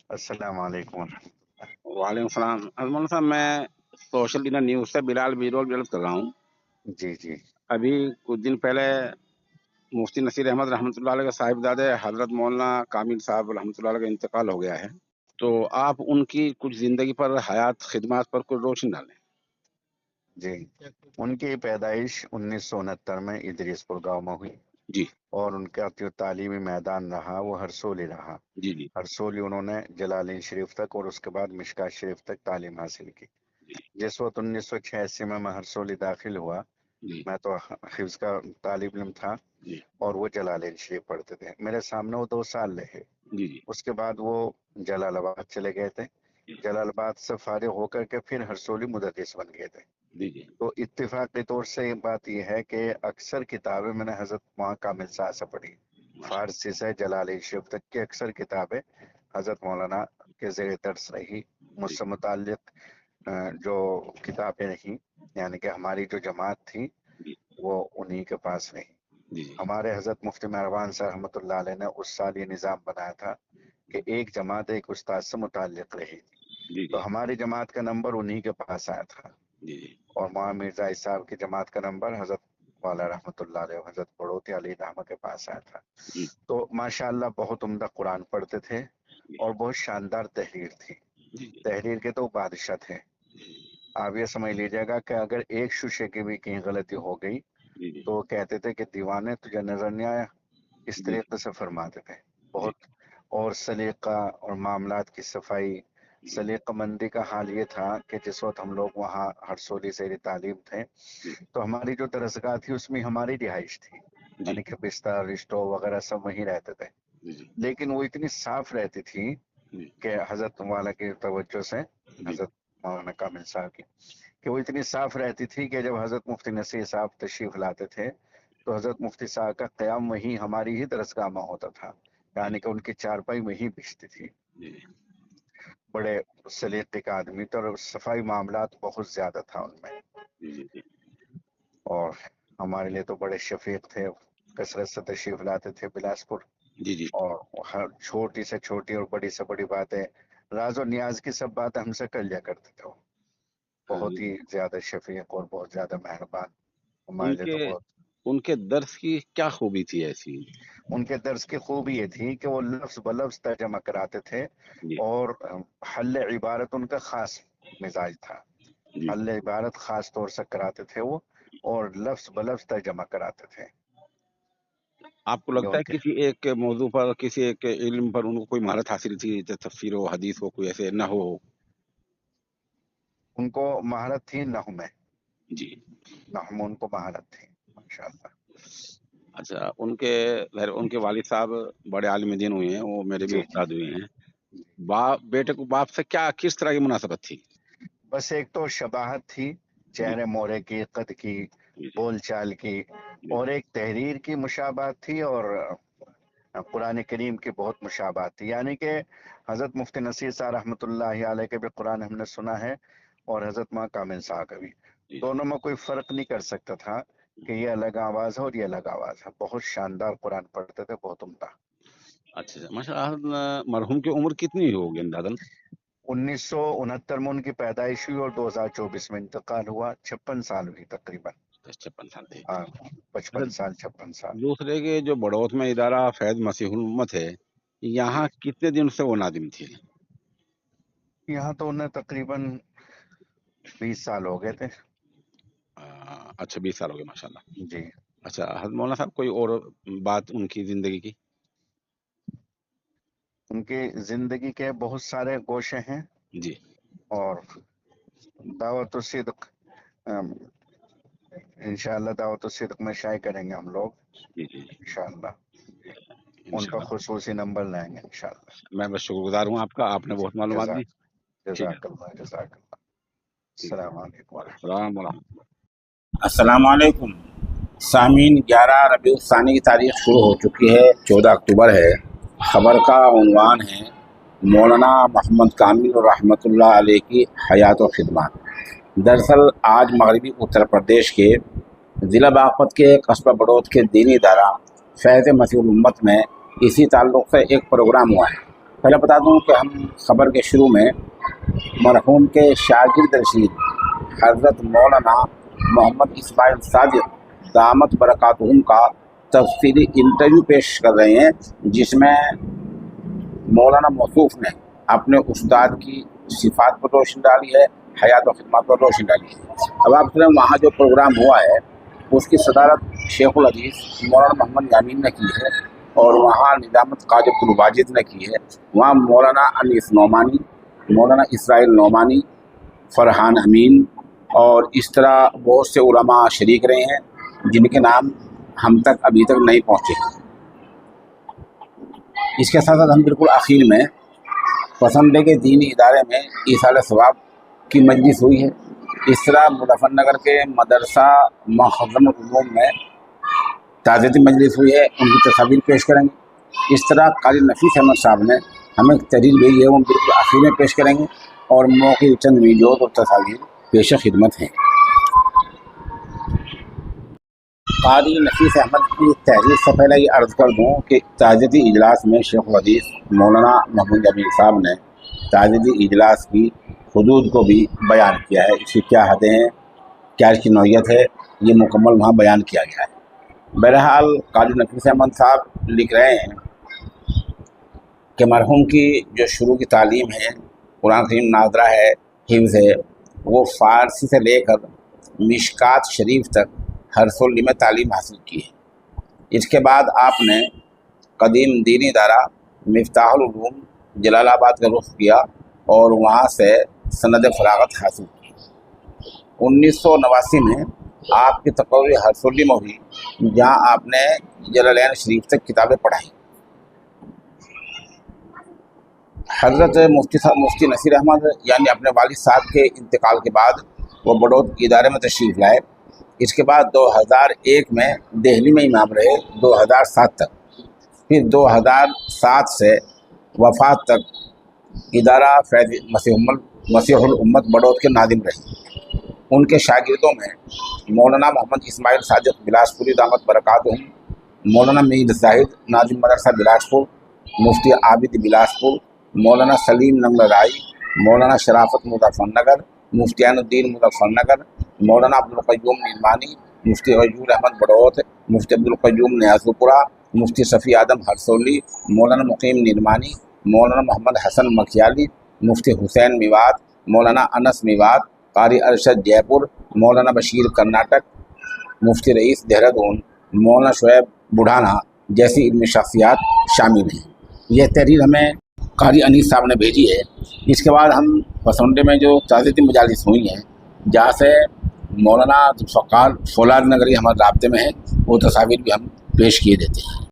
السلام علیکم وعلیکم السلام مولانا صاحب، میں سوشل میڈیا نیوز سے بلال بیرول بات کر رہا ہوں۔ جی جی ابھی کچھ دن پہلے مفتی نصیر احمد رحمۃ اللہ علیہ کے صاحبزادے حضرت مولانا کامل صاحب رحمۃ اللہ علیہ کا انتقال ہو گیا ہے، تو آپ ان کی کچھ زندگی پر، حیات، خدمات پر کچھ روشنی ڈالیں۔ جی ان کی پیدائش 1969 میں ادریس پور گاؤں میں ہوئی، جی اور ان کا جو تعلیمی میدان رہا وہ ہرسولی رہا۔ جی جی ہرسولی انہوں نے جلالین شریف تک اور اس کے بعد مشکات شریف تک تعلیم حاصل کی۔ جس وقت 1986 میں ہرسولی داخل ہوا، جی میں تو حفظ کا طالب علم تھا، جی اور وہ جلالین شریف پڑھتے تھے۔ میرے سامنے وہ 2 سال رہے، جی جی اس کے بعد وہ جلال آباد چلے گئے تھے۔ جلال آباد سے فارغ ہو کر کے پھر ہرسولی مدرس بن گئے تھے۔ جی جی تو اتفاقی طور سے یہ بات یہ ہے کہ اکثر کتابیں میں نے حضرت وہاں کامل صاحب سے پڑھی، فارسی سے جلالین شریف تک کی اکثر کتابیں حضرت مولانا کے زیر درس رہی۔ مجھ سے متعلق جو کتابیں رہی، یعنی کہ ہماری جو جماعت تھی وہ انہی کے پاس رہی۔ جی ہمارے حضرت مفتی مہربان صاحب رحمۃ اللہ علیہ نے اس سال یہ نظام بنایا تھا کہ ایک جماعت ایک استاد سے متعلق رہی، جی تو ہماری جماعت کا نمبر انہی کے پاس آیا تھا، جی اور مولانا مرزا صاحب کی جماعت کا نمبر حضرت والا رحمۃ اللہ علیہ حضرت بڑوتی علی رحمہ کے پاس آیا تھا۔ جی تو ماشاءاللہ بہت عمدہ قرآن پڑھتے تھے، اور بہت شاندار تحریر تھی۔ جی تحریر کے تو بادشاہ تھے۔ آپ یہ سمجھ لیجیے گا کہ اگر ایک شوشے کی بھی کہیں غلطی ہو گئی جی تو کہتے تھے کہ دیوانے تجھے نظر نہیں آیا، اس جی طریقے سے فرماتے تھے بہت۔ اور سلیقہ اور معاملات کی صفائی، سلیقہ مندی کا حال یہ تھا کہ جس وقت ہم لوگ وہاں ہرسولی زیر تعلیم تھے تو ہماری جو درسگاہ تھی اس میں ہماری رہائش تھی، یعنی کہ بستر، رشتوں وغیرہ سب وہیں رہتے تھے، لیکن وہ اتنی صاف رہتی تھی کہ حضرت والا کی توجہ سے، حضرت مولانا کامل صاحب کی، کہ وہ اتنی صاف رہتی تھی کہ جب حضرت مفتی نصیر صاحب تشریف لاتے تھے تو حضرت مفتی صاحب کا قیام وہیں ہماری ہی درسگاہ میں ہوتا تھا، یعنی کہ ان کی چارپائی وہیں بچتی تھی۔ بڑے سلیقے کا آدمی تھا، اور صفائی معاملات بہت زیادہ تھا ان میں، اور ہمارے لیے تو بڑے شفیق تھے، کثرت سے تشریف لاتے تھے بلاسپور، جی جی اور ہر چھوٹی سے چھوٹی اور بڑی سے بڑی باتیں، راز و نیاز کی سب باتیں ہم سے کر لیا کرتے تھے۔ وہ بہت ہی زیادہ شفیق اور بہت زیادہ مہربان، ہمارے لیے تو بہت۔ ان کے درس کی کیا خوبی تھی ایسی؟ ان کے درس کی خوبی یہ تھی کہ وہ لفظ بلفظ ترجمہ کراتے تھے، اور حل عبارت ان کا خاص مزاج تھا، حل عبارت خاص طور سے کراتے تھے وہ، اور لفظ بلفظ ترجمہ کراتے تھے۔ آپ کو لگتا ہے کسی ایک موضوع پر، کسی ایک علم پر ان کو کوئی مہارت حاصل تھی، جیسے تفسیر و حدیث ہو، کوئی ایسے نہ ہو؟ ان کو مہارت تھی نحو میں، جی نحو میں ان کو مہارت تھی ماشاءاللہ۔ اچھا، ان کے والد صاحب بڑے عالم دین ہوئے ہیں، وہ میرے بھی جی استاد ہوئے ہیں۔ بیٹے کو باپ سے کیا، کس طرح کی مناسبت تھی؟ بس ایک تو شباہت تھی، چہرے مورے کی، قد کی، بول چال کی، اور ایک تحریر کی مشابہت تھی، اور قرآن کریم کی بہت مشابہت تھی، یعنی کہ حضرت مفتی نصیر صاحب رحمۃ اللہ علیہ کے بھی قرآن ہم نے سنا ہے، اور حضرت ماں کامل صاحب کا بھی، دونوں میں کوئی فرق نہیں کر سکتا تھا کہ یہ الگ آواز ہے اور یہ الگ آواز ہے۔ بہت شاندار قرآن پڑھتے تھے، بہت عمدہ۔ اچھا ماشاء اللہ، مرحوم کی عمر کتنی ہوگی اندازاً؟ 1969 میں ان کی پیدائش ہوئی، اور 2024 میں انتقال ہوا، 56 سال ہوئی تقریباً، 56 سال تھے۔ 55 سال 56 سال۔ دوسرے کے جو بڑوت میں ادارہ فیض مسیح الامت ہے، یہاں کتنے دن سے وہ ناظم تھے؟ یہاں تو انہیں تقریباً 20 سال ہو گئے تھے۔ اچھا، 20 سال ہو گئے ماشاء اللہ۔ جی اچھا حضرت مولانا صاحب، کوئی اور بات ان کی زندگی کی؟ ان کی زندگی کے بہت سارے گوشے ہیں، جی اور دعوت الصدق انشاءاللہ دعوت الصدق میں شائع کریں گے ہم لوگ جی جی انشاءاللہ، ان کا انشاءاللہ خصوصی نمبر لائیں گے انشاءاللہ۔ میں بس شکر گزار ہوں آپ کا، آپ نے بہت معلومات دی۔ جزاک اللہ، جزاک اللہ۔ السلام علیکم ورحمۃ اللہ۔ السلام علیکم۔ السلام علیکم سامعین، 11 ربیع الثانی کی تاریخ شروع ہو چکی ہے، 14 اکتوبر ہے۔ خبر کا عنوان ہے مولانا محمد کامل رحمۃ اللہ علیہ کی حیات و خدمات۔ دراصل آج مغربی اتر پردیش کے ضلع باغپت کے قصبہ بڑوت کے دینی ادارہ فیض مسیح الامت میں اسی تعلق سے ایک پروگرام ہوا ہے۔ پہلے بتا دوں کہ ہم خبر کے شروع میں مرحوم کے شاگرد رشید حضرت مولانا محمد اسماعیل صادق دامت برکاتہم کا تفصیلی انٹرویو پیش کر رہے ہیں، جس میں مولانا موصوف نے اپنے استاد کی صفات پر روشنی ڈالی ہے، حیات و خدمات پر روشنی ڈالی ہے۔ اب آپ سنیں وہاں جو پروگرام ہوا ہے اس کی صدارت شیخ الحدیث مولانا محمد یامین نے کی ہے، اور وہاں ندامت قاضی عبدالواجد نے کی ہے۔ وہاں مولانا انیس نعمانی، مولانا اسرائیل نعمانی، فرحان امین اور اس طرح بہت سے علماء شریک رہے ہیں جن کے نام ہم تک ابھی تک نہیں پہنچے۔ اس کے ساتھ ساتھ ہم بالکل آخر میں پسندے کے دینی ادارے میں ایصال ثواب کی مجلس ہوئی ہے۔ اس طرح مظفر نگر کے مدرسہ مخزن العلوم میں تعزیتی مجلس ہوئی ہے، ان کی تصاویر پیش کریں گے۔ اس طرح قاری نفیس احمد صاحب نے ہمیں تحریر بھیجی ہے، وہ بالکل آخر میں پیش کریں گے، اور موقع چند ویڈیوز اور تصاویر پیش خدمت ہیں۔ قاری نفیس احمد کی تحریر سے پہلے یہ عرض کر دوں کہ تعزیتی اجلاس میں شیخ الحدیث مولانا محمد یامین صاحب نے تعزیتی اجلاس کی حدود کو بھی بیان کیا ہے، اس کی کیا حدیں ہیں، کیا اس کی نوعیت ہے، یہ مکمل وہاں بیان کیا گیا ہے۔ بہرحال قاری نفیس احمد صاحب لکھ رہے ہیں کہ مرحوم کی جو شروع کی تعلیم ہے، قرآن کریم ناظرہ ہے، حفظ ہے، وہ فارسی سے لے کر مشکات شریف تک ہر سلی میں تعلیم حاصل کی ہے۔ اس کے بعد آپ نے قدیم دینی ادارہ مفتاح العلوم جلال آباد کا رخ کیا اور وہاں سے سند فراغت حاصل کی۔ 1989 میں آپ کی تقرری ہر سلی میں ہوئی، جہاں آپ نے جلالین شریف تک کتابیں پڑھائیں۔ حضرت مفتی نصیر احمد یعنی اپنے والد صاحب کے انتقال کے بعد وہ بڑوت ادارے میں تشریف لائے۔ اس کے بعد 2001 میں دہلی میں امام رہے 2007 تک، پھر 2007 سے وفات تک ادارہ فیض مسیح الامت بڑوت کے ناظم رہے۔ ان کے شاگردوں میں مولانا محمد اسماعیل صادق بلاسپوری دامت برکاتہم، مولانا میر زاہد ناظم مدرسہ بلاسپور، مفتی عابد بلاسپور، مولانا سلیم ننگل رائی، مولانا شرافت مظفر نگر، مفتیان الدین مظفر نگر، مولانا عبدالقیوم نعمانی، مفتی غیور احمد بڑوت، مفتی عبدالقیوم نیازو پورہ، مفتی صفی آدم ہرسولی، مولانا مقیم نعمانی، مولانا محمد حسن مکھیالی، مفتی حسین میوات، مولانا انس میوات، قاری ارشد جے پور، مولانا بشیر کرناٹک، مفتی رئیس دہرادون، مولانا شعیب بڑھانا جیسی علمی شخصیات شامل ہیں۔ یہ تحریر ہمیں قاری انیس صاحب نے بھیجی ہے۔ اس کے بعد ہم پسندے میں جو تعزیتی مجالس ہوئی ہیں، جہاں سے مولانا ذوالفقار فولاد نگری ہمارے رابطے میں ہیں، وہ تصاویر بھی ہم پیش کیے دیتے ہیں۔